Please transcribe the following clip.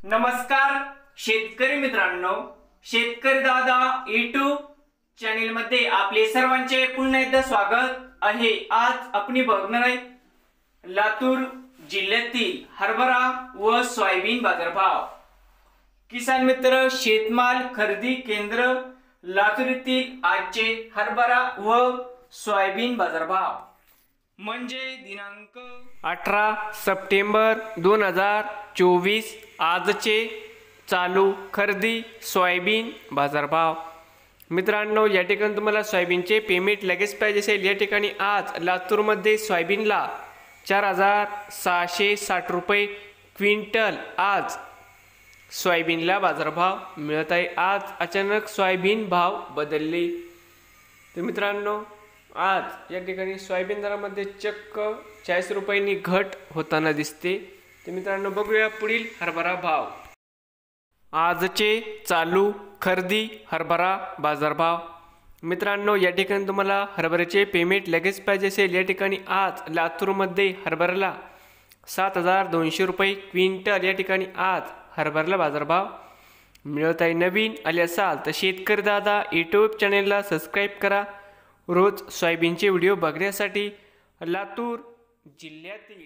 नमस्कार शेतकरी मित्रांनो, शेतकरी दादा यूट्यूब चॅनल मध्ये आपले सर्वांचे पुन्हा एकदा स्वागत आहे। आज आपण बघणार आहे लातूर जिल्ह्यातील हरभरा व सोयाबीन बाजारभाव। किसान मित्र शेतमाल खरेदी केंद्र लातूर येथील आजचे हरभरा व सोयाबीन बाजारभाव म्हणजे दिनांक 18 सप्टेंबर 2024 आजचे चालू खरेदी सोयाबीन बाजारभाव। मित्रांनो, या ठिकाणी तुम्हाला सोयाबीनचे पेमेंट लगेच पाहिजे असेल, या ठिकाणी आज लातूरमध्ये सोयाबीनला 4660 रुपये क्विंटल आज सोयाबीनला बाजारभाव मिळत आहे। आज अचानक सोयाबीन भाव बदलले, तर मित्रांनो आज या ठिकाणी सोयाबीन दरामध्ये चक्क 40 रुपयांनी घट होताना दिसते। तर मित्रांनो बघूया पुढील हरभरा भाव। आजचे चालू खरेदी हरभरा बाजारभाव। मित्रांनो, या ठिकाणी तुम्हाला हरभऱ्याचे पेमेंट लगेच पाहिजे असेल, या ठिकाणी आज लातूरमध्ये हरभऱ्याला 7200 रुपये क्विंटल या ठिकाणी आज हरभऱ्याला बाजारभाव मिळत आहे। नवीन आले असाल तर शेतकरी दादा यूट्यूब चॅनेलला सबस्क्राईब करा रोज सोयाबीनचे व्हिडिओ बघण्यासाठी। लातूर जिल्ह्यातील